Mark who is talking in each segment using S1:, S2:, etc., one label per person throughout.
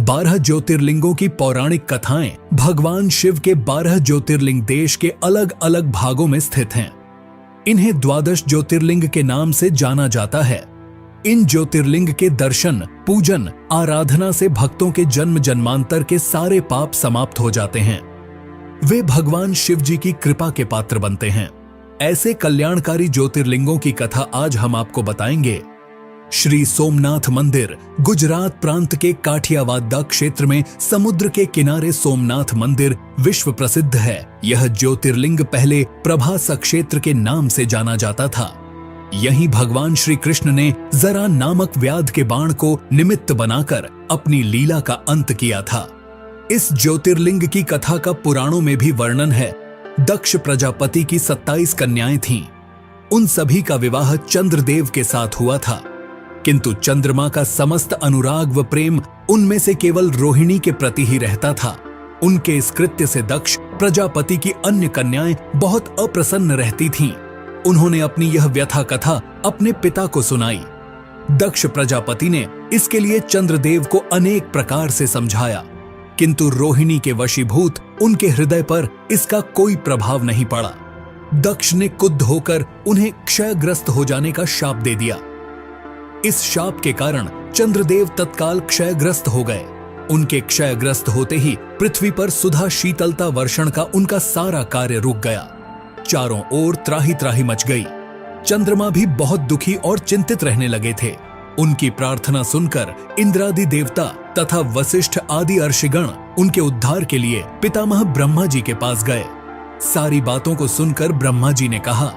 S1: 12 ज्योतिर्लिंगों की पौराणिक कथाएं भगवान शिव के 12 ज्योतिर्लिंग देश के अलग अलग भागों में स्थित हैं। इन्हें 12 ज्योतिर्लिंग के नाम से जाना जाता है। इन ज्योतिर्लिंग के दर्शन, पूजन, आराधना से भक्तों के जन्म जन्मांतर के सारे पाप समाप्त हो जाते हैं। वे भगवान शिव जी की कृपा के पात्र बनते हैं। ऐसे कल्याणकारी ज्योतिर्लिंगों की कथा आज हम आपको बताएंगे। श्री सोमनाथ मंदिर गुजरात प्रांत के काठियावाड़ क्षेत्र में समुद्र के किनारे सोमनाथ मंदिर विश्व प्रसिद्ध है। यह ज्योतिर्लिंग पहले प्रभास क्षेत्र के नाम से जाना जाता था। यहीं भगवान श्री कृष्ण ने जरा नामक व्याध के बाण को निमित्त बनाकर अपनी लीला का अंत किया था। इस ज्योतिर्लिंग की कथा का पुराणों में भी वर्णन है। दक्ष प्रजापति की 27 कन्याएं थीं। उन सभी का विवाह चंद्रदेव के साथ हुआ था, किंतु चंद्रमा का समस्त अनुराग व प्रेम उनमें से केवल रोहिणी के प्रति ही रहता था। उनके इस कृत्य से दक्ष प्रजापति की अन्य कन्याएं बहुत अप्रसन्न रहती थीं। उन्होंने अपनी यह व्यथा कथा अपने पिता को सुनाई। दक्ष प्रजापति ने इसके लिए चंद्रदेव को अनेक प्रकार से समझाया, किंतु रोहिणी के वशीभूत उनके हृदय पर इसका कोई प्रभाव नहीं पड़ा। दक्ष ने क्रुद्ध होकर उन्हें क्षयग्रस्त हो जाने का शाप दे दिया। इस शाप के कारण चंद्रदेव तत्काल क्षयग्रस्त हो गए। उनके क्षयग्रस्त होते ही पृथ्वी पर सुधा शीतलता वर्षण का उनका सारा कार्य रुक गया। चारों ओर त्राही त्राही मच गई। चंद्रमा भी बहुत दुखी और चिंतित रहने लगे थे। उनकी प्रार्थना सुनकर इंद्रादि देवता तथा वशिष्ठ आदि अर्षिगण उनके उद्धार के लिए पितामह ब्रह्मा जी के पास गए। सारी बातों को सुनकर ब्रह्मा जी ने कहा,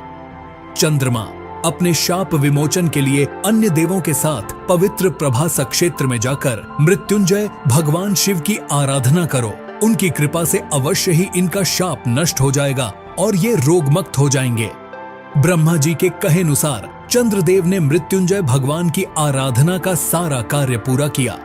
S1: चंद्रमा, अपने शाप विमोचन के लिए अन्य देवों के साथ पवित्र प्रभास क्षेत्र में जाकर मृत्युंजय भगवान शिव की आराधना करो। उनकी कृपा से अवश्य ही इनका शाप नष्ट हो जाएगा और ये रोगमुक्त हो जाएंगे। ब्रह्मा जी के कहे अनुसार चंद्रदेव ने मृत्युंजय भगवान की आराधना का सारा कार्य पूरा किया।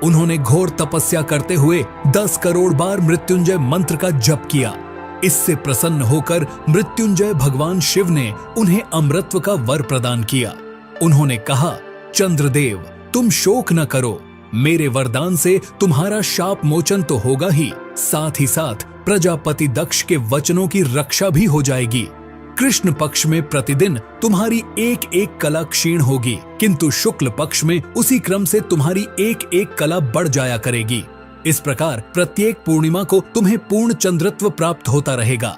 S1: उन्होंने घोर तपस्या करते हुए 10 करोड़ बार मृत्युंजय मंत्र का जप किया। इससे प्रसन्न होकर मृत्युंजय भगवान शिव ने उन्हें अमृतत्व का वर प्रदान किया। उन्होंने कहा, चंद्रदेव, तुम शोक न करो। मेरे वरदान से तुम्हारा शाप मोचन तो होगा ही, साथ ही साथ प्रजापति दक्ष के वचनों की रक्षा भी हो जाएगी। कृष्ण पक्ष में प्रतिदिन तुम्हारी एक एक कला क्षीण होगी, किंतु शुक्ल पक्ष में उसी क्रम से तुम्हारी एक एक कला बढ़ जाया करेगी। इस प्रकार प्रत्येक पूर्णिमा को तुम्हें पूर्ण चंद्रत्व प्राप्त होता रहेगा।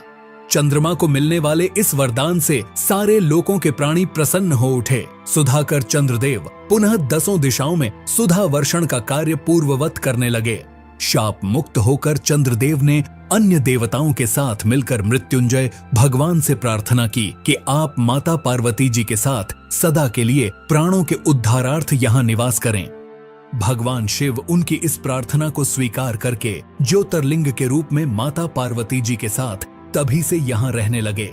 S1: चंद्रमा को मिलने वाले इस वरदान से सारे लोकों के प्राणी प्रसन्न हो उठे। सुधाकर चंद्रदेव पुनः 10 दिशाओं में सुधा वर्षण का कार्य पूर्ववत करने लगे। शाप मुक्त होकर चंद्रदेव ने अन्य देवताओं के साथ मिलकर मृत्युंजय भगवान से प्रार्थना की कि आप माता पार्वती जी के साथ सदा के लिए प्राणों के उद्धारार्थ यहाँ निवास करें। भगवान शिव उनकी इस प्रार्थना को स्वीकार करके ज्योतिर्लिंग के रूप में माता पार्वती जी के साथ तभी से यहाँ रहने लगे।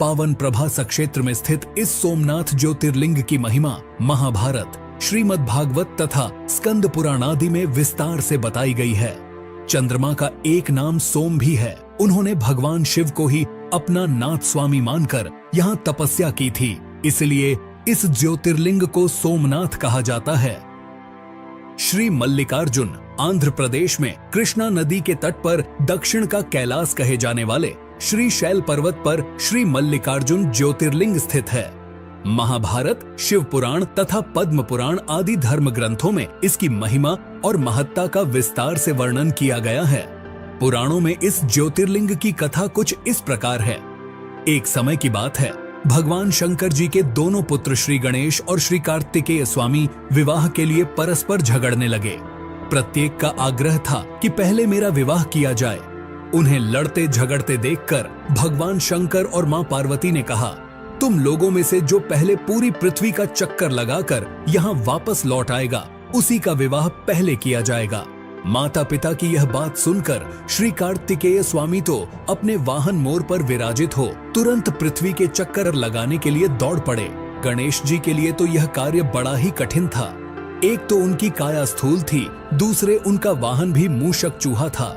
S1: पावन प्रभास क्षेत्र में स्थित इस सोमनाथ ज्योतिर्लिंग की महिमा महाभारत, श्रीमद् भागवत तथा स्कंद पुराण आदि में विस्तार से बताई गई है। चंद्रमा का एक नाम सोम भी है। उन्होंने भगवान शिव को ही अपना नाथ स्वामी मानकर यहाँ तपस्या की थी, इसलिए इस ज्योतिर्लिंग को सोमनाथ कहा जाता है। श्री मल्लिकार्जुन आंध्र प्रदेश में कृष्णा नदी के तट पर दक्षिण का कैलाश कहे जाने वाले श्री शैल पर्वत पर श्री मल्लिकार्जुन ज्योतिर्लिंग स्थित है। महाभारत, शिव पुराण तथा पद्म पुराण आदि धर्म ग्रंथों में इसकी महिमा और महत्ता का विस्तार से वर्णन किया गया है। पुराणों में इस ज्योतिर्लिंग की कथा कुछ इस प्रकार है। एक समय की बात है, भगवान शंकर जी के दोनों पुत्र श्री गणेश और श्री कार्तिकेय स्वामी विवाह के लिए परस्पर झगड़ने लगे। प्रत्येक का आग्रह था कि पहले मेरा विवाह किया जाए। उन्हें लड़ते झगड़ते देखकर भगवान शंकर और मां पार्वती ने कहा, तुम लोगों में से जो पहले पूरी पृथ्वी का चक्कर लगाकर यहाँ वापस लौट आएगा, उसी का विवाह पहले किया जाएगा। माता पिता की यह बात सुनकर श्री कार्तिकेय स्वामी तो अपने वाहन मोर पर विराजित हो तुरंत पृथ्वी के चक्कर लगाने के लिए दौड़ पड़े। गणेश जी के लिए तो यह कार्य बड़ा ही कठिन था। एक तो उनकी काया स्थूल थी, दूसरे उनका वाहन भी मूषक चूहा था।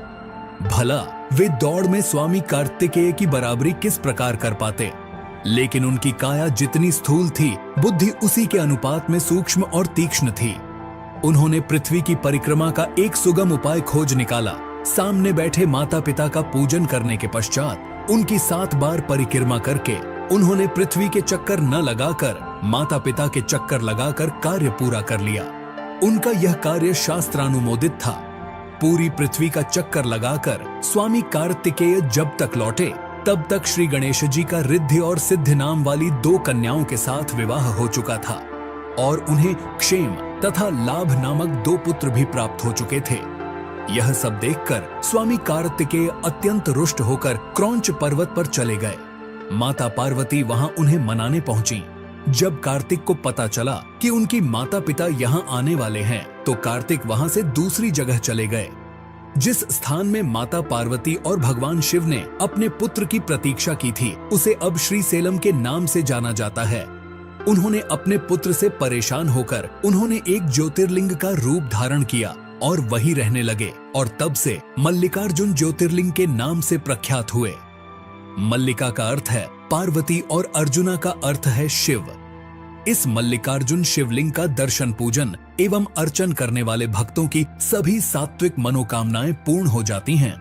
S1: भला वे दौड़ में स्वामी कार्तिकेय की बराबरी किस प्रकार कर पाते। लेकिन उनकी काया जितनी स्थूल थी, बुद्धि उसी के अनुपात में सूक्ष्म और तीक्ष्ण थी। उन्होंने पृथ्वी की परिक्रमा का एक सुगम उपाय खोज निकाला। सामने बैठे माता पिता का पूजन करने के पश्चात उनकी 7 बार परिक्रमा करके उन्होंने पृथ्वी के चक्कर न लगाकर माता पिता के चक्कर लगाकर कार्य पूरा कर लिया। उनका यह कार्य शास्त्रानुमोदित था। पूरी पृथ्वी का चक्कर लगाकर स्वामी कार्तिकेय जब तक लौटे तब तक श्री गणेश जी का रिद्धि और सिद्धि नाम वाली 2 कन्याओं के साथ विवाह हो चुका था और उन्हें क्षेम तथा लाभ नामक 2 पुत्र भी प्राप्त हो चुके थे। यह सब देखकर स्वामी कार्तिकेय अत्यंत रुष्ट होकर क्रौंच पर्वत पर चले गए। माता पार्वती वहां उन्हें मनाने पहुंची। जब कार्तिक को पता चला कि उनकी माता पिता यहां आने वाले हैं तो कार्तिक वहां से दूसरी जगह चले गए। जिस स्थान में माता पार्वती और भगवान शिव ने अपने पुत्र की प्रतीक्षा की थी उसे अब श्रीसेलम के नाम से जाना जाता है। उन्होंने अपने पुत्र से परेशान होकर उन्होंने एक ज्योतिर्लिंग का रूप धारण किया और वहीं रहने लगे और तब से मल्लिकार्जुन ज्योतिर्लिंग के नाम से प्रख्यात हुए। मल्लिका का अर्थ है पार्वती और अर्जुना का अर्थ है शिव। इस मल्लिकार्जुन शिवलिंग का दर्शन पूजन एवं अर्चन करने वाले भक्तों की सभी सात्विक मनोकामनाएं पूर्ण हो जाती हैं।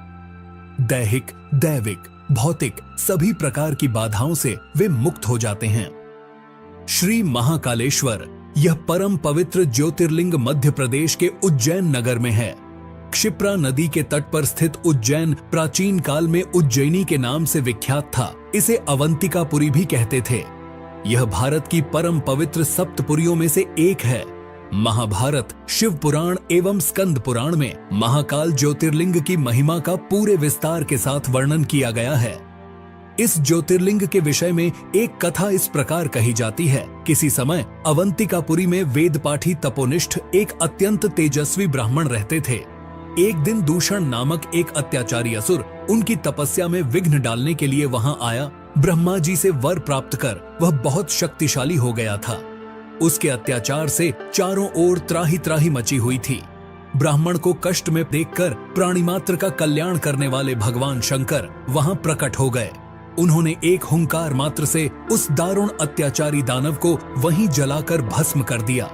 S1: दैहिक, दैविक, भौतिक सभी प्रकार की बाधाओं से वे मुक्त हो जाते हैं। श्री महाकालेश्वर यह परम पवित्र ज्योतिर्लिंग मध्य प्रदेश के उज्जैन नगर में है। क्षिप्रा नदी के तट पर स्थित उज्जैन प्राचीन काल में उज्जैनी के नाम से विख्यात था। इसे अवंतिकापुरी भी कहते थे। यह भारत की परम पवित्र सप्तपुरियों में से एक है। महाभारत, शिव पुराण एवं स्कंद पुराण में महाकाल ज्योतिर्लिंग की महिमा का पूरे विस्तार के साथ वर्णन किया गया है। इस ज्योतिर्लिंग के विषय में एक कथा इस प्रकार कही जाती है। किसी समय अवंतिकापुरी में वेदपाठी तपोनिष्ठ एक अत्यंत तेजस्वी ब्राह्मण रहते थे। एक दिन दूषण नामक एक अत्याचारी असुर उनकी तपस्या में विघ्न डालने के लिए वहां आया। ब्रह्मा जी से वर प्राप्त कर वह बहुत शक्तिशाली हो गया था। उसके अत्याचार से चारों ओर त्राही त्राही मची हुई थी। ब्राह्मण को कष्ट में देखकर प्राणी मात्र का कल्याण करने वाले भगवान शंकर वहां प्रकट हो गए। उन्होंने एक हुंकार मात्र से उस दारुण अत्याचारी दानव को वहीं जलाकर भस्म कर दिया।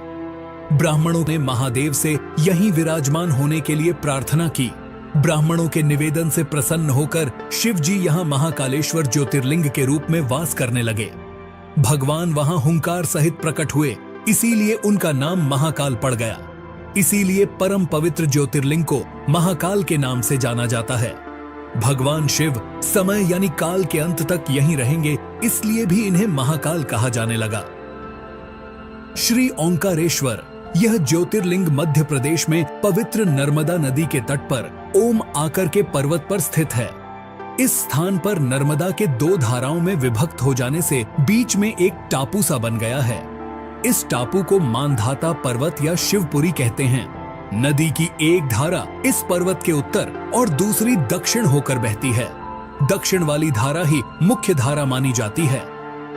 S1: ब्राह्मणों ने महादेव से यहीं विराजमान होने के लिए प्रार्थना की। ब्राह्मणों के निवेदन से प्रसन्न होकर शिव जी यहाँ महाकालेश्वर ज्योतिर्लिंग के रूप में वास करने लगे। भगवान वहां हुंकार सहित प्रकट हुए, इसीलिए उनका नाम महाकाल पड़ गया। इसीलिए परम पवित्र ज्योतिर्लिंग को महाकाल के नाम से जाना जाता है। भगवान शिव समय यानी काल के अंत तक यहीं रहेंगे, इसलिए भी इन्हें महाकाल कहा जाने लगा। श्री ओंकारेश्वर यह ज्योतिर्लिंग मध्य प्रदेश में पवित्र नर्मदा नदी के तट पर ओम आकर के पर्वत पर स्थित है। इस स्थान पर नर्मदा के 2 धाराओं में विभक्त हो जाने से बीच में एक टापू सा बन गया है। इस टापू को मानधाता पर्वत या शिवपुरी कहते हैं। नदी की एक धारा इस पर्वत के उत्तर और दूसरी दक्षिण होकर बहती है। दक्षिण वाली धारा ही मुख्य धारा मानी जाती है।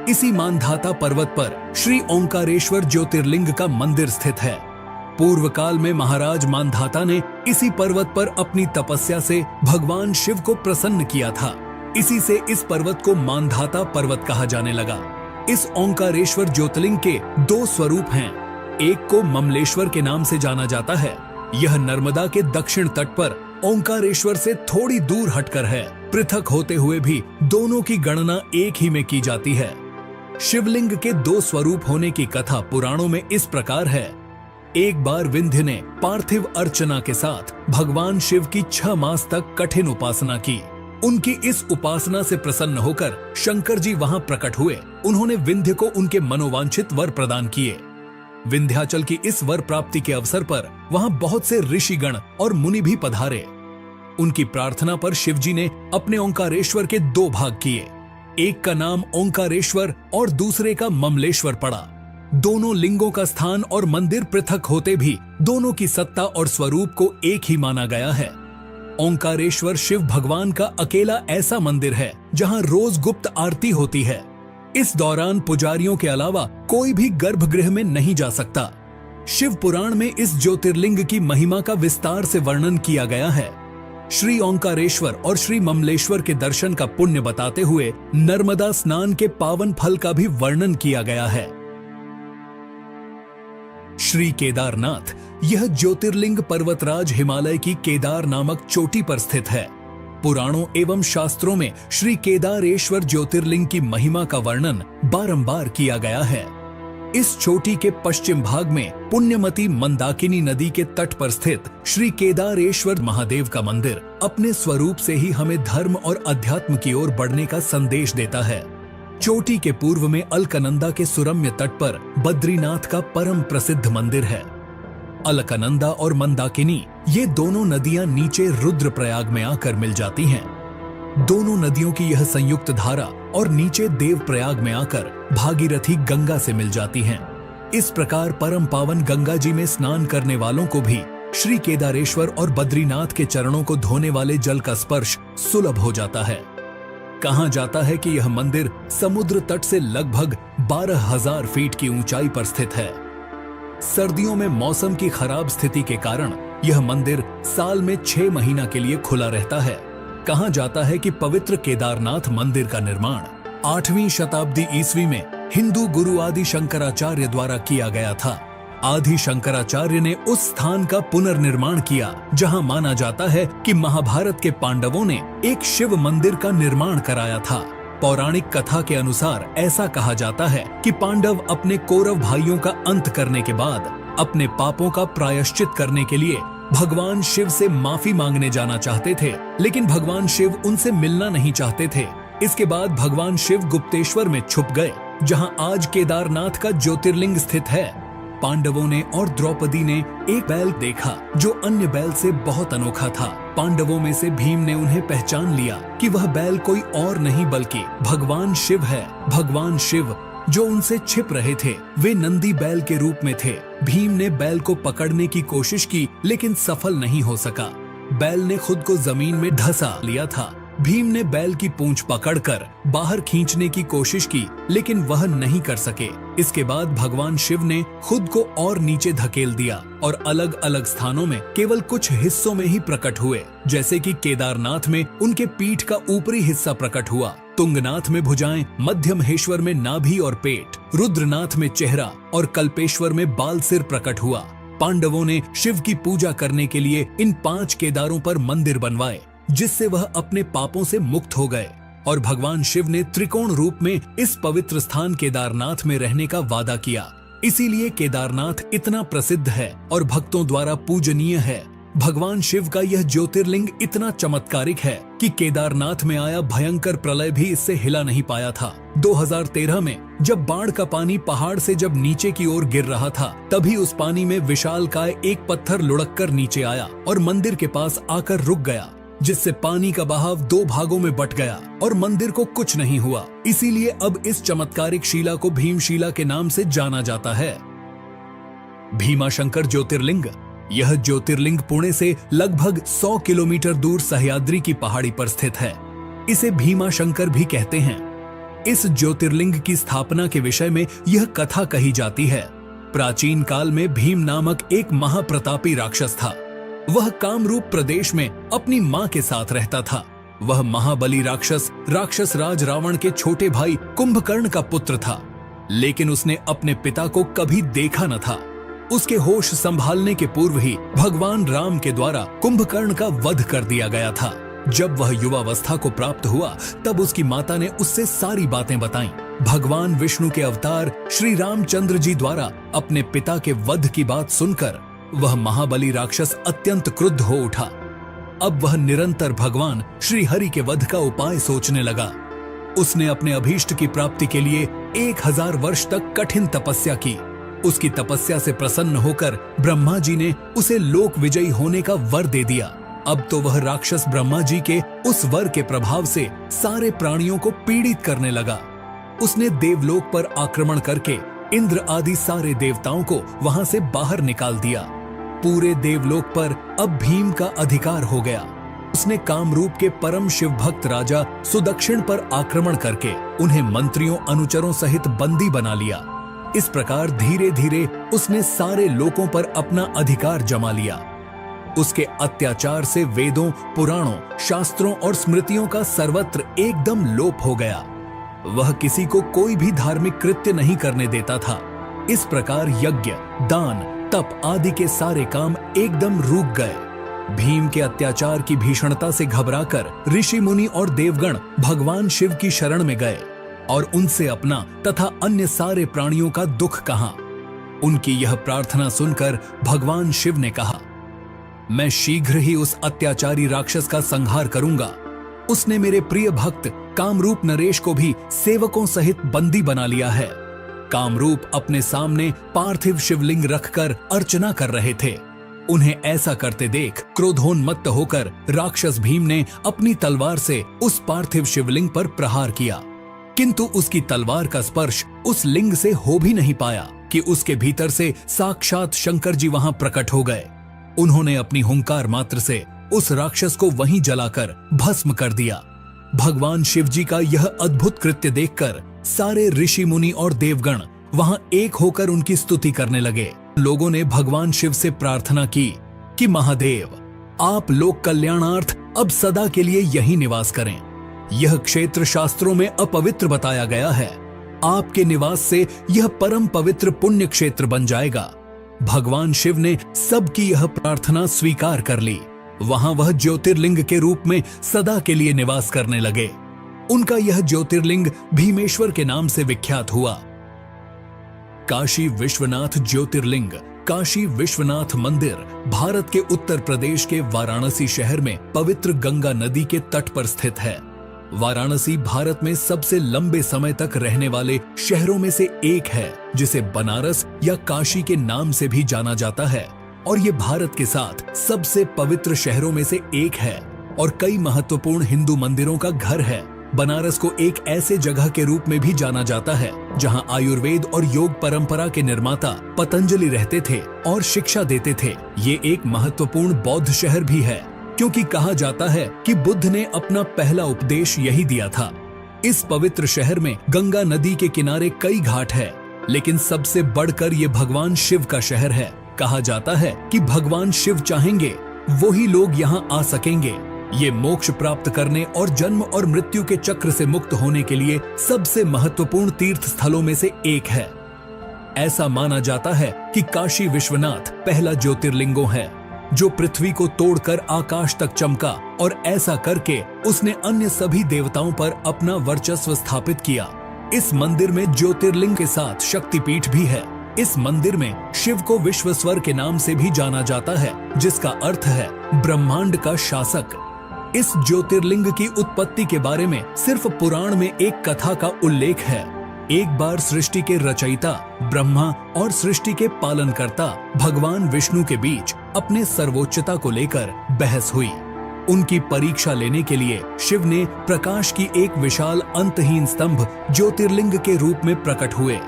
S1: इसी मानधाता पर्वत पर श्री ओंकारेश्वर ज्योतिर्लिंग का मंदिर स्थित है। पूर्व काल में महाराज मानधाता ने इसी पर्वत पर अपनी तपस्या से भगवान शिव को प्रसन्न किया था। इसी से इस पर्वत को मानधाता पर्वत कहा जाने लगा। इस ओंकारेश्वर ज्योतिर्लिंग के 2 स्वरूप हैं। एक को ममलेश्वर के नाम से जाना जाता है। यह नर्मदा के दक्षिण तट पर ओंकारेश्वर से थोड़ी दूर हटकर है। पृथक होते हुए भी दोनों की गणना एक ही में की जाती है। शिवलिंग के 2 स्वरूप होने की कथा पुराणों में इस प्रकार है। एक बार विंध्य ने पार्थिव अर्चना के साथ भगवान शिव की 6 मास तक कठिन उपासना की। उनकी इस उपासना से प्रसन्न होकर शंकर जी वहां प्रकट हुए। उन्होंने विंध्य को उनके मनोवांछित वर प्रदान किए। विंध्याचल की इस वर प्राप्ति के अवसर पर वहां बहुत से ऋषिगण और मुनि भी पधारे। उनकी प्रार्थना पर शिवजी ने अपने ओंकारेश्वर के 2 भाग किए। एक का नाम ओंकारेश्वर और दूसरे का ममलेश्वर पड़ा। दोनों लिंगों का स्थान और मंदिर पृथक होते भी दोनों की सत्ता और स्वरूप को एक ही माना गया है। ओंकारेश्वर शिव भगवान का अकेला ऐसा मंदिर है जहां रोज गुप्त आरती होती है। इस दौरान पुजारियों के अलावा कोई भी गर्भगृह में नहीं जा सकता। शिव पुराण में इस ज्योतिर्लिंग की महिमा का विस्तार से वर्णन किया गया है। श्री ओंकारेश्वर और श्री ममलेश्वर के दर्शन का पुण्य बताते हुए नर्मदा स्नान के पावन फल का भी वर्णन किया गया है। श्री केदारनाथ यह ज्योतिर्लिंग पर्वतराज हिमालय की केदार नामक चोटी पर स्थित है। पुराणों एवं शास्त्रों में श्री केदारेश्वर ज्योतिर्लिंग की महिमा का वर्णन बारंबार किया गया है। इस चोटी के पश्चिम भाग में पुण्यमती मंदाकिनी नदी के तट पर स्थित श्री केदारेश्वर महादेव का मंदिर अपने स्वरूप से ही हमें धर्म और अध्यात्म की ओर बढ़ने का संदेश देता है। चोटी के पूर्व में अलकनंदा के सुरम्य तट पर बद्रीनाथ का परम प्रसिद्ध मंदिर है। अलकनंदा और मंदाकिनी ये दोनों नदियां नीचे रुद्रप्रयाग में आकर मिल जाती हैं। दोनों नदियों की यह संयुक्त धारा और नीचे देवप्रयाग में आकर भागीरथी गंगा से मिल जाती हैं। इस प्रकार परम पावन गंगा जी में स्नान करने वालों को भी श्री केदारेश्वर और बद्रीनाथ के चरणों को धोने वाले जल का स्पर्श सुलभ हो जाता है। कहा जाता है कि यह मंदिर समुद्र तट से लगभग 12,000 फीट की ऊंचाई पर स्थित है। सर्दियों में मौसम की खराब स्थिति के कारण यह मंदिर साल में 6 महीना के लिए खुला रहता है। कहा जाता है कि पवित्र केदारनाथ मंदिर का निर्माण 8वीं शताब्दी ईस्वी में हिंदू गुरु आदि शंकराचार्य द्वारा किया गया था। आदि शंकराचार्य ने उस स्थान का पुनर्निर्माण किया जहां माना जाता है कि महाभारत के पांडवों ने एक शिव मंदिर का निर्माण कराया था। पौराणिक कथा के अनुसार ऐसा कहा जाता है कि पांडव अपने कौरव भाइयों का अंत करने के बाद अपने पापों का प्रायश्चित करने के लिए भगवान शिव से माफी मांगने जाना चाहते थे, लेकिन भगवान शिव उनसे मिलना नहीं चाहते थे। इसके बाद भगवान शिव गुप्तेश्वर में छुप गए, जहां आज केदारनाथ का ज्योतिर्लिंग स्थित है। पांडवों ने और द्रौपदी ने एक बैल देखा जो अन्य बैल से बहुत अनोखा था। पांडवों में से भीम ने उन्हें पहचान लिया कि वह बैल कोई और नहीं बल्कि भगवान शिव है। भगवान शिव जो उनसे छिप रहे थे वे नंदी बैल के रूप में थे। भीम ने बैल को पकड़ने की कोशिश की लेकिन सफल नहीं हो सका। बैल ने खुद को जमीन में धंसा लिया था। भीम ने बैल की पूंछ पकड़कर बाहर खींचने की कोशिश की लेकिन वह नहीं कर सके। इसके बाद भगवान शिव ने खुद को और नीचे धकेल दिया और अलग अलग स्थानों में केवल कुछ हिस्सों में ही प्रकट हुए। जैसे कि केदारनाथ में उनके पीठ का ऊपरी हिस्सा प्रकट हुआ, तुंगनाथ में भुजाएं, मध्य महेश्वर में नाभि और पेट, रुद्रनाथ में चेहरा और कल्पेश्वर में बाल सिर प्रकट हुआ। पांडवों ने शिव की पूजा करने के लिए इन 5 केदारों पर मंदिर बनवाए, जिससे वह अपने पापों से मुक्त हो गए। और भगवान शिव ने त्रिकोण रूप में इस पवित्र स्थान केदारनाथ में रहने का वादा किया। इसीलिए केदारनाथ इतना प्रसिद्ध है और भक्तों द्वारा पूजनीय है। भगवान शिव का यह ज्योतिर्लिंग इतना चमत्कारिक है कि केदारनाथ में आया भयंकर प्रलय भी इससे हिला नहीं पाया था। 2013 में जब बाढ़ का पानी पहाड़ से जब नीचे की ओर गिर रहा था, तभी उस पानी में विशालकाय एक पत्थर लुढ़ककर नीचे आया और मंदिर के पास आकर रुक गया, जिससे पानी का बहाव 2 भागों में बट गया और मंदिर को कुछ नहीं हुआ। इसीलिए अब इस चमत्कारिक शिला को भीमशिला के नाम से जाना जाता है। भीमाशंकर ज्योतिर्लिंग। यह ज्योतिर्लिंग पुणे से लगभग 100 किलोमीटर दूर सह्याद्री की पहाड़ी पर स्थित है। इसे भीमाशंकर भी कहते हैं। इस ज्योतिर्लिंग की स्थापना के विषय में यह कथा कही जाती है। प्राचीन काल में भीम नामक एक महाप्रतापी राक्षस था। वह कामरूप प्रदेश में अपनी मां के साथ रहता था। वह महाबली राक्षस राज रावण के छोटे भाई कुंभकर्ण का पुत्र था, लेकिन उसने अपने पिता को कभी देखा न था। उसके होश संभालने के पूर्व ही भगवान राम के द्वारा कुंभकर्ण का वध कर दिया गया था। जब वह युवावस्था को प्राप्त हुआ तब उसकी माता ने उससे सारी बातें बताईं। भगवान विष्णु के अवतार श्री रामचंद्र जी द्वारा अपने पिता के वध की बात सुनकर वह महाबली राक्षस अत्यंत क्रुद्ध हो उठा। अब वह निरंतर भगवान श्री हरि के वध का उपाय सोचने लगा। उसने अपने अभीष्ट की प्राप्ति के लिए 1000 वर्ष तक कठिन तपस्या की। उसकी तपस्या से प्रसन्न होकर ब्रह्मा जी ने उसे लोक विजयी होने का वर दे दिया। अब तो वह राक्षस ब्रह्मा जी के उस वर के प्रभाव से सारे प्राणियों को पीड़ित करने लगा। उसने देवलोक पर आक्रमण करके इंद्र आदि सारे देवताओं को वहां से बाहर निकाल दिया। पूरे देवलोक पर अब भीम का अधिकार हो गया। उसने कामरूप के परम शिव भक्त राजा सुदक्षिण पर आक्रमण करके उन्हें मंत्रियों अनुचरों सहित बंदी बना लिया। इस प्रकार धीरे धीरे उसने सारे लोकों पर अपना अधिकार जमा लिया। उसके अत्याचार से वेदों, पुराणों, शास्त्रों और स्मृतियों का सर्वत्र एकदम लोप हो गया। वह किसी को कोई भी धार्मिक कृत्य नहीं करने देता था। इस प्रकार यज्ञ, दान, तप आदि के सारे काम एकदम रुक गए। भीम के अत्याचार की भीषणता से घबराकर ऋषि मुनि और देवगण भगवान शिव की शरण में गए और उनसे अपना तथा अन्य सारे प्राणियों का दुख कहा। उनकी यह प्रार्थना सुनकर भगवान शिव ने कहा, मैं शीघ्र ही उस अत्याचारी राक्षस का संहार करूंगा। उसने मेरे प्रिय भक्त कामरूप नरेश को भी सेवकों सहित बंदी बना लिया है। कामरूप अपने सामने पार्थिव शिवलिंग रखकर अर्चना कर रहे थे। उन्हें ऐसा करते देख क्रोधोन्मत्त होकर राक्षस भीम ने अपनी तलवार से उस पार्थिव शिवलिंग पर प्रहार किया, किंतु उसकी तलवार का स्पर्श उस लिंग से हो भी नहीं पाया कि उसके भीतर से साक्षात शंकर जी वहां प्रकट हो गए। उन्होंने अपनी हुंकार मात्र से उस राक्षस को वहीं जलाकर भस्म कर दिया। भगवान शिव जी का यह अद्भुत कृत्य देखकर सारे ऋषि मुनि और देवगण वहां एक होकर उनकी स्तुति करने लगे। लोगों ने भगवान शिव से प्रार्थना की कि महादेव, आप लोक कल्याणार्थ अब सदा के लिए यहीं निवास करें। यह क्षेत्र शास्त्रों में अपवित्र बताया गया है। आपके निवास से यह परम पवित्र पुण्य क्षेत्र बन जाएगा। भगवान शिव ने सबकी यह प्रार्थना स्वीकार कर ली। वहां वह ज्योतिर्लिंग के रूप में सदा के लिए निवास करने लगे। उनका यह ज्योतिर्लिंग भीमेश्वर के नाम से विख्यात हुआ। काशी विश्वनाथ ज्योतिर्लिंग, काशी विश्वनाथ मंदिर भारत के उत्तर प्रदेश के वाराणसी शहर में पवित्र गंगा नदी के तट पर स्थित है। वाराणसी भारत में सबसे लंबे समय तक रहने वाले शहरों में से एक है, जिसे बनारस या काशी के नाम से भी जाना जाता है, और ये भारत के साथ सबसे पवित्र शहरों में से एक है और कई महत्वपूर्ण हिंदू मंदिरों का घर है। बनारस को एक ऐसे जगह के रूप में भी जाना जाता है जहां आयुर्वेद और योग परंपरा के निर्माता पतंजलि रहते थे और शिक्षा देते थे। ये एक महत्वपूर्ण बौद्ध शहर भी है, क्योंकि कहा जाता है कि बुद्ध ने अपना पहला उपदेश यही दिया था। इस पवित्र शहर में गंगा नदी के किनारे कई घाट है, लेकिन सबसे बढ़कर ये भगवान शिव का शहर है। कहा जाता है कि भगवान शिव चाहेंगे वही लोग यहाँ आ सकेंगे। ये मोक्ष प्राप्त करने और जन्म और मृत्यु के चक्र से मुक्त होने के लिए सबसे महत्वपूर्ण तीर्थ स्थलों में से एक है। ऐसा माना जाता है कि काशी विश्वनाथ पहला ज्योतिर्लिंगो है जो पृथ्वी को तोड़कर आकाश तक चमका, और ऐसा करके उसने अन्य सभी देवताओं पर अपना वर्चस्व स्थापित किया। इस मंदिर में ज्योतिर्लिंग के साथ शक्तिपीठ भी है। इस मंदिर में शिव को विश्वेश्वर के नाम से भी जाना जाता है, जिसका अर्थ है ब्रह्मांड का शासक। इस ज्योतिर्लिंग की उत्पत्ति के बारे में सिर्फ पुराण में एक कथा का उल्लेख है। एक बार सृष्टि के रचयिता ब्रह्मा और सृष्टि के पालनकर्ता भगवान विष्णु के बीच अपने सर्वोच्चता को लेकर बहस हुई। उनकी परीक्षा लेने के लिए शिव ने प्रकाश की एक विशाल अंतहीन स्तंभ ज्योतिर्लिंग के रूप में प्रकट हुए,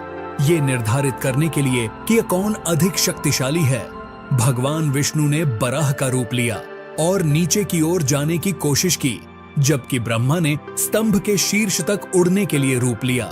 S1: ये निर्धारित करने के लिए कि कौन अधिक शक्तिशाली है। भगवान विष्णु ने बराह का रूप लिया और नीचे की ओर जाने की कोशिश की, जबकि ब्रह्मा ने स्तंभ के शीर्ष तक उड़ने के लिए रूप लिया।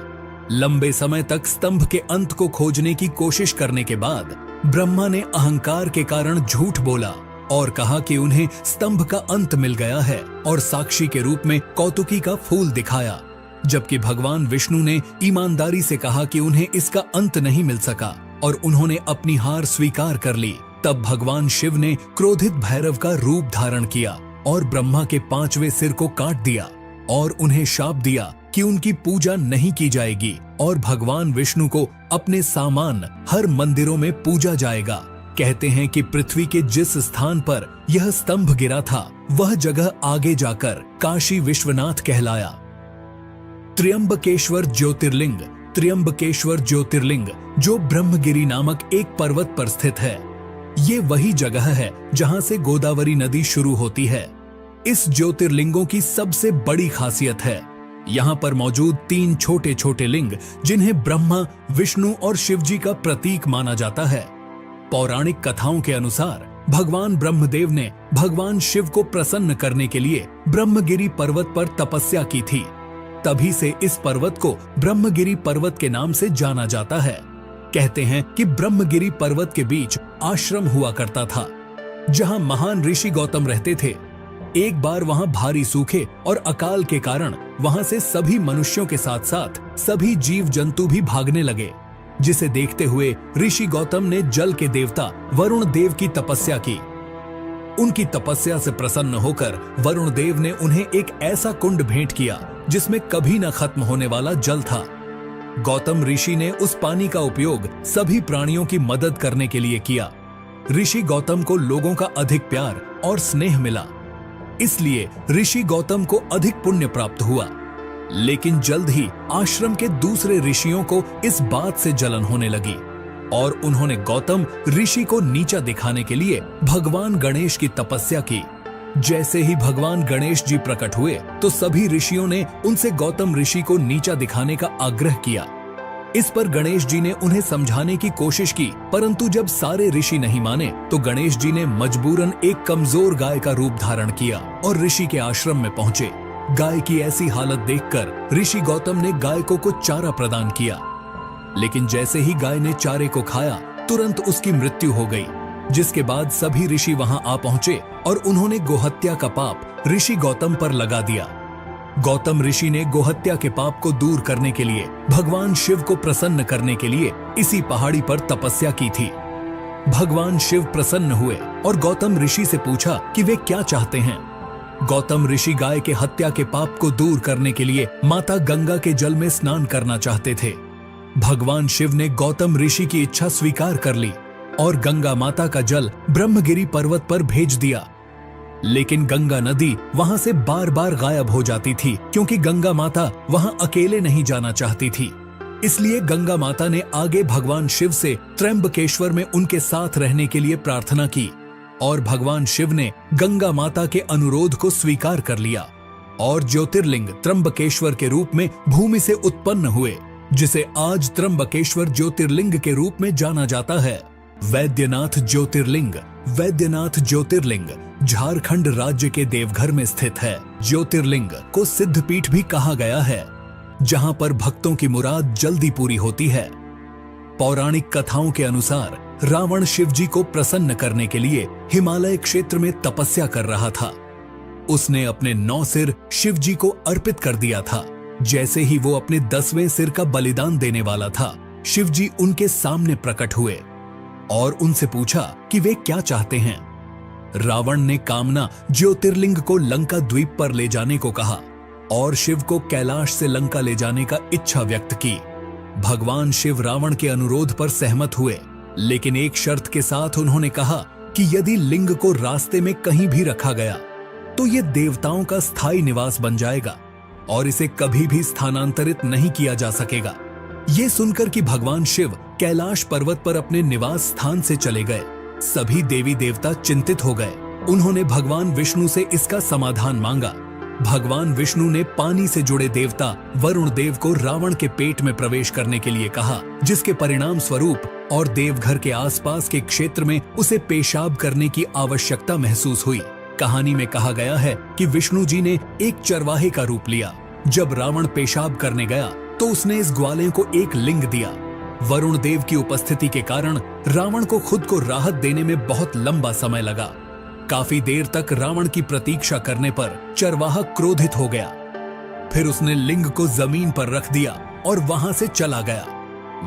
S1: लंबे समय तक स्तंभ के अंत को खोजने की कोशिश करने के बाद ब्रह्मा ने अहंकार के कारण झूठ बोला और कहा कि उन्हें स्तंभ का अंत मिल गया है, और साक्षी के रूप में कौतुकी का फूल दिखाया, जबकि भगवान विष्णु ने ईमानदारी से कहा कि उन्हें इसका अंत नहीं मिल सका और उन्होंने अपनी हार स्वीकार कर ली। तब भगवान शिव ने क्रोधित भैरव का रूप धारण किया और ब्रह्मा के 5वें सिर को काट दिया और उन्हें शाप दिया कि उनकी पूजा नहीं की जाएगी और भगवान विष्णु को अपने सामान हर मंदिरों में पूजा जाएगा। कहते हैं कि पृथ्वी के जिस स्थान पर यह स्तंभ गिरा था वह जगह आगे जाकर काशी विश्वनाथ कहलाया। त्र्यंबकेश्वर ज्योतिर्लिंग, त्र्यंबकेश्वर ज्योतिर्लिंग जो ब्रह्मगिरी नामक एक पर्वत पर स्थित है, ये वही जगह है जहां से गोदावरी नदी शुरू होती है। इस ज्योतिर्लिंगों की सबसे बड़ी खासियत है यहाँ पर मौजूद 3 छोटे छोटे लिंग, जिन्हें ब्रह्मा, विष्णु और शिवजी का प्रतीक माना जाता है। पौराणिक कथाओं के अनुसार भगवान ब्रह्मदेव ने भगवान शिव को प्रसन्न करने के लिए ब्रह्मगिरी पर्वत पर तपस्या की थी। तभी से इस पर्वत को ब्रह्मगिरी पर्वत के नाम से जाना जाता है। कहते हैं कि ब्रह्मगिरी पर्वत के बीच आश्रम हुआ करता था, जहां महान ऋषि गौतम रहते थे। एक बार वहां भारी सूखे और अकाल के कारण वहां से सभी मनुष्यों के साथ साथ सभी जीव जंतु भी भागने लगे। जिसे देखते हुए ऋषि गौतम ने जल के देवता वरुण देव की तपस्या की। उनकी तपस्या से प्रसन्न होकर वरुण देव ने उन्हें एक ऐसा कुंड भेंट किया जिसमें कभी न खत्म होने वाला जल था। गौतम ऋषि ने उस पानी का उपयोग सभी प्राणियों की मदद करने के लिए किया। ऋषि गौतम को लोगों का अधिक प्यार और स्नेह मिला, इसलिए ऋषि गौतम को अधिक पुण्य प्राप्त हुआ। लेकिन जल्द ही आश्रम के दूसरे ऋषियों को इस बात से जलन होने लगी और उन्होंने गौतम ऋषि को नीचा दिखाने के लिए भगवान गणेश की तपस्या की। जैसे ही भगवान गणेश जी प्रकट हुए तो सभी ऋषियों ने उनसे गौतम ऋषि को नीचा दिखाने का आग्रह किया। इस पर गणेश जी ने उन्हें समझाने की कोशिश की, परंतु जब सारे ऋषि नहीं माने तो गणेश जी ने मजबूरन एक कमजोर गाय का रूप धारण किया और ऋषि के आश्रम में पहुंचे। गाय की ऐसी हालत देखकर ऋषि गौतम ने गाय को कुछ चारा प्रदान किया, लेकिन जैसे ही गाय ने चारे को खाया तुरंत उसकी मृत्यु हो गई। जिसके बाद सभी ऋषि वहां आ पहुंचे और उन्होंने गोहत्या का पाप ऋषि गौतम पर लगा दिया। गौतम ऋषि ने गोहत्या के पाप को दूर करने के लिए भगवान शिव को प्रसन्न करने के लिए इसी पहाड़ी पर तपस्या की थी। भगवान शिव प्रसन्न हुए और गौतम ऋषि से पूछा कि वे क्या चाहते हैं। गौतम ऋषि गाय के हत्या के पाप को दूर करने के लिए माता गंगा के जल में स्नान करना चाहते थे। भगवान शिव ने गौतम ऋषि की इच्छा स्वीकार कर ली और गंगा माता का जल ब्रह्मगिरी पर्वत पर भेज दिया। लेकिन गंगा नदी वहां से बार बार गायब हो जाती थी, क्योंकि गंगा माता वहां अकेले नहीं जाना चाहती थी। इसलिए गंगा माता ने आगे भगवान शिव से त्र्यंबकेश्वर में उनके साथ रहने के लिए प्रार्थना की और भगवान शिव ने गंगा माता के अनुरोध को स्वीकार कर लिया और ज्योतिर्लिंग त्र्यंबकेश्वर के रूप में भूमि से उत्पन्न हुए, जिसे आज त्र्यंबकेश्वर ज्योतिर्लिंग के रूप में जाना जाता है। वैद्यनाथ ज्योतिर्लिंग। वैद्यनाथ ज्योतिर्लिंग झारखंड राज्य के देवघर में स्थित है। ज्योतिर्लिंग को सिद्धपीठ भी कहा गया है, जहां पर भक्तों की मुराद जल्दी पूरी होती है। पौराणिक कथाओं के अनुसार रावण शिवजी को प्रसन्न करने के लिए हिमालय क्षेत्र में तपस्या कर रहा था। उसने अपने 9 सिर शिवजी को अर्पित कर दिया था। जैसे ही वो अपने 10वें सिर का बलिदान देने वाला था, शिवजी उनके सामने प्रकट हुए और उनसे पूछा कि वे क्या चाहते हैं। रावण ने कामना ज्योतिर्लिंग को लंका द्वीप पर ले जाने को कहा और शिव को कैलाश से लंका ले जाने का इच्छा व्यक्त की। भगवान शिव रावण के अनुरोध पर सहमत हुए, लेकिन एक शर्त के साथ उन्होंने कहा कि यदि लिंग को रास्ते में कहीं भी रखा गया तो ये देवताओं का स्थायी निवास बन जाएगा और इसे कभी भी स्थानांतरित नहीं किया जा सकेगा। ये सुनकर कि भगवान शिव कैलाश पर्वत पर अपने निवास स्थान से चले गए, सभी देवी देवता चिंतित हो गए। उन्होंने भगवान विष्णु से इसका समाधान मांगा। भगवान विष्णु ने पानी से जुड़े देवता वरुण देव को रावण के पेट में प्रवेश करने के लिए कहा, जिसके परिणाम स्वरूप और देवघर के आसपास के क्षेत्र में उसे पेशाब करने की आवश्यकता महसूस हुई। कहानी में कहा गया है कि विष्णु जी ने एक चरवाहे का रूप लिया। जब रावण पेशाब करने गया तो उसने इस ग्वाले को एक लिंग दिया। वरुण देव की उपस्थिति के कारण रावण को खुद को राहत देने में बहुत लंबा समय लगा। काफी देर तक रावण की प्रतीक्षा करने पर चरवाहा क्रोधित हो गया। फिर उसने लिंग को जमीन पर रख दिया और वहां से चला गया।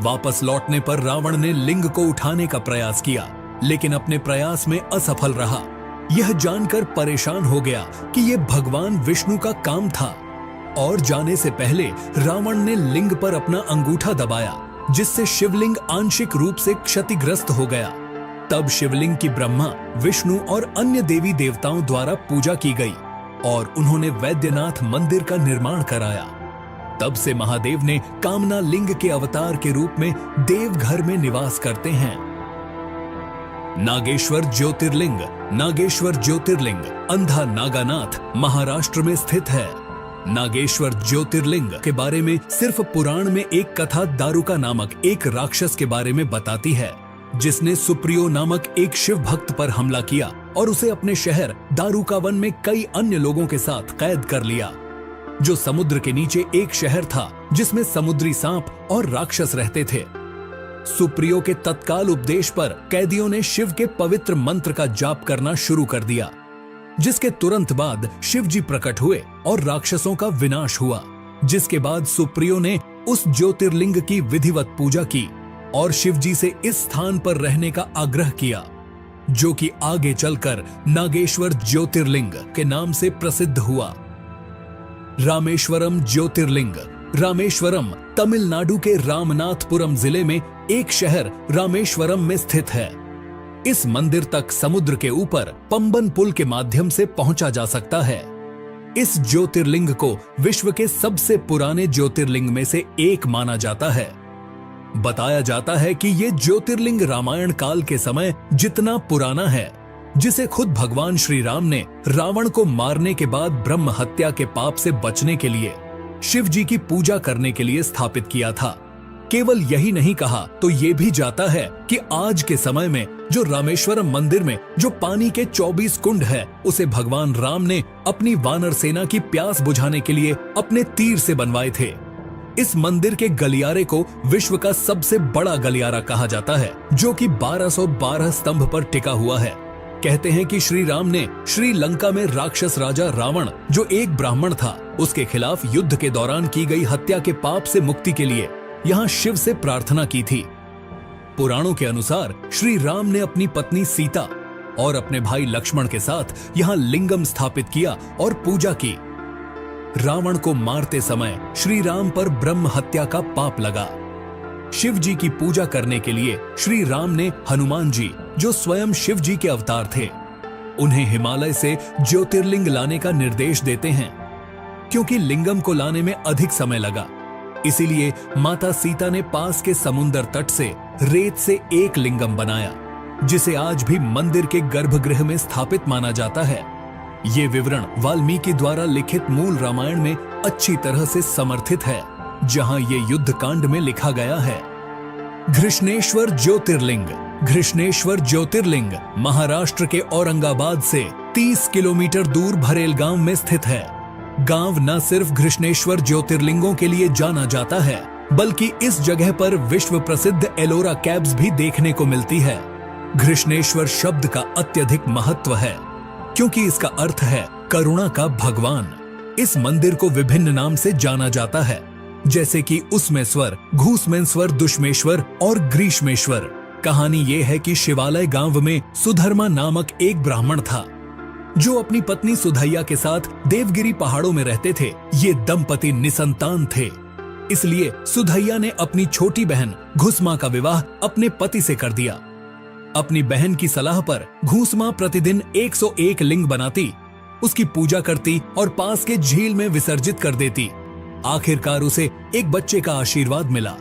S1: वापस लौटने पर रावण ने लिंग को उठाने का प्रयास किया, लेकिन अपने प्रयास में असफल रहा। यह जानकर परेशान हो गया कि यह भगवान विष्णु का काम था और जाने से पहले रावण ने लिंग पर अपना अंगूठा दबाया, जिससे शिवलिंग आंशिक रूप से क्षतिग्रस्त हो गया। तब शिवलिंग की ब्रह्मा, विष्णु और अन्य देवी देवताओं द्वारा पूजा की गई और उन्होंने वैद्यनाथ मंदिर का निर्माण कराया। तब से महादेव ने कामना लिंग के अवतार के रूप में देवघर में निवास करते हैं। नागेश्वर ज्योतिर्लिंग। नागेश्वर ज्योतिर्लिंग अंधा नागानाथ महाराष्ट्र में स्थित है। नागेश्वर ज्योतिर्लिंग के बारे में सिर्फ पुराण में एक कथा दारुका नामक एक राक्षस के बारे में बताती है, जिसने सुप्रियो नामक एक शिव भक्त पर हमला किया और उसे अपने शहर दारुका वन में कई अन्य लोगों के साथ कैद कर लिया, जो समुद्र के नीचे एक शहर था जिसमें समुद्री सांप और राक्षस रहते थे। सुप्रियो के तत्काल उपदेश पर कैदियों ने शिव के पवित्र मंत्र का जाप करना शुरू कर दिया, जिसके तुरंत बाद शिव जी प्रकट हुए और राक्षसों का विनाश हुआ। जिसके बाद सुप्रियो ने उस ज्योतिर्लिंग की विधिवत पूजा की और शिव जी से इस स्थान पर रहने का आग्रह किया, जो कि आगे चलकर नागेश्वर ज्योतिर्लिंग के नाम से प्रसिद्ध हुआ। रामेश्वरम ज्योतिर्लिंग। रामेश्वरम तमिलनाडु के रामनाथपुरम जिले में एक शहर रामेश्वरम में स्थित है। इस मंदिर तक समुद्र के ऊपर पंबन पुल के माध्यम से पहुंचा जा सकता है। इस ज्योतिर्लिंग को विश्व के सबसे पुराने ज्योतिर्लिंग में से एक माना जाता है। बताया जाता है कि ये ज्योतिर्लिंग रामायण काल के समय जितना पुराना है, जिसे खुद भगवान श्री राम ने रावण को मारने के बाद ब्रह्म हत्या के पाप से बचने के लिए शिव जी की पूजा करने के लिए स्थापित किया था। केवल यही नहीं कहा तो ये भी जाता है कि आज के समय में जो रामेश्वरम मंदिर में जो पानी के 24 कुंड है, उसे भगवान राम ने अपनी वानर सेना की प्यास बुझाने के लिए अपने तीर से बनवाए थे। इस मंदिर के गलियारे को विश्व का सबसे बड़ा गलियारा कहा जाता है, जो कि 1212 स्तंभ पर टिका हुआ है। कहते हैं कि श्री राम ने श्रीलंका में राक्षस राजा रावण, जो एक ब्राह्मण था, उसके खिलाफ युद्ध के दौरान की गई हत्या के पाप से मुक्ति के लिए यहाँ शिव से प्रार्थना की थी। पुराणों के अनुसार श्री राम ने अपनी पत्नी सीता और अपने भाई लक्ष्मण के साथ यहाँ लिंगम स्थापित किया और पूजा की। रावण को मारते समय श्री राम पर ब्रह्म हत्या का पाप लगा। शिव जी की पूजा करने के लिए श्री राम ने हनुमान जी, जो स्वयं शिव जी के अवतार थे, उन्हें हिमालय से ज्योतिर्लिंग लाने का निर्देश देते हैं। क्योंकि लिंगम को लाने में अधिक समय लगा, इसीलिए माता सीता ने पास के समुद्र तट से रेत से एक लिंगम बनाया, जिसे आज भी मंदिर के गर्भगृह में स्थापित माना जाता है। ये विवरण वाल्मीकि द्वारा लिखित मूल रामायण में अच्छी तरह से समर्थित है, जहां ये युद्ध कांड में लिखा गया है। घृष्णेश्वर ज्योतिर्लिंग। घृष्णेश्वर ज्योतिर्लिंग महाराष्ट्र के औरंगाबाद से 30 किलोमीटर दूर भरेल गांव में स्थित है। गांव न सिर्फ घृष्णेश्वर ज्योतिर्लिंगों के लिए जाना जाता है, बल्कि इस जगह पर विश्व प्रसिद्ध एलोरा कैव्स भी देखने को मिलती है। घृष्णेश्वर शब्द का अत्यधिक महत्व है, क्योंकि इसका अर्थ है करुणा का भगवान। इस मंदिर को विभिन्न नाम से जाना जाता है, जैसे कि उसमेश्वर, घूसमेश्वर, दुष्मेश्वर और ग्रीष्मेश्वर। कहानी ये है कि शिवालय गांव में सुधर्मा नामक एक ब्राह्मण था, जो अपनी पत्नी सुधैया के साथ देवगिरी पहाड़ों में रहते थे। ये दंपति निसंतान थे, इसलिए सुधैया ने अपनी छोटी बहन घुसमा का विवाह अपने पति से कर दिया। अपनी बहन की सलाह पर घुसमा प्रतिदिन 101 लिंग बनाती, उसकी पूजा करती और पास के झील में विसर्जित कर देती। आखिरकार उसे एक बच्चे का आशीर्वाद मिला।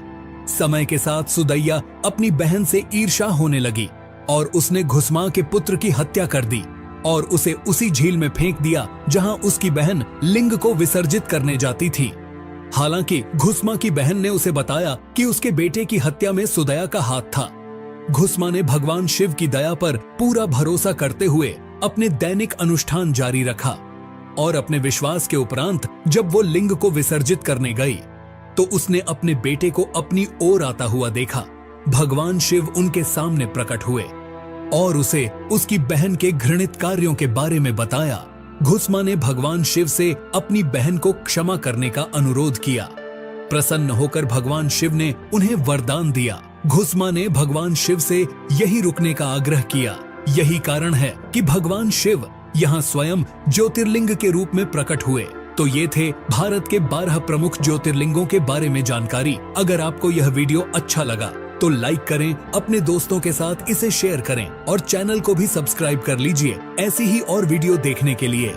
S1: समय के साथ सुदैया अपनी बहन से ईर्ष्या होने लगी और उसने घुसमा के पुत्र की हत्या कर दी और उसे उसी झील में फेंक दिया जहां उसकी बहन लिंग को विसर्जित करने जाती थी। हालांकि घुसमा की बहन ने उसे बताया कि उसके बेटे की हत्या में सुदैया का हाथ था। घुसमा ने भगवान शिव की दया पर पूरा भरोसा करते हुए अपने दैनिक अनुष्ठान जारी रखा और अपने विश्वास के उपरांत जब वो लिंग को विसर्जित करने गई, तो उसने अपने बेटे को अपनी ओर आता हुआ देखा। भगवान शिव उनके सामने प्रकट हुए और उसे उसकी बहन के घृणित कार्यों के बारे में बताया। घुसमा ने भगवान शिव से अपनी बहन को क्षमा करने का अनुरोध किया। प्रसन्न होकर भगवान शिव ने उन्हें वरदान दिया। घुसमा ने भगवान शिव से यही रुकने का आग्रह किया। यही कारण है कि भगवान शिव यहाँ स्वयं ज्योतिर्लिंग के रूप में प्रकट हुए। तो ये थे भारत के 12 प्रमुख ज्योतिर्लिंगों के बारे में जानकारी। अगर आपको यह वीडियो अच्छा लगा तो लाइक करें, अपने दोस्तों के साथ इसे शेयर करें और चैनल को भी सब्सक्राइब कर लीजिए ऐसी ही और वीडियो देखने के लिए।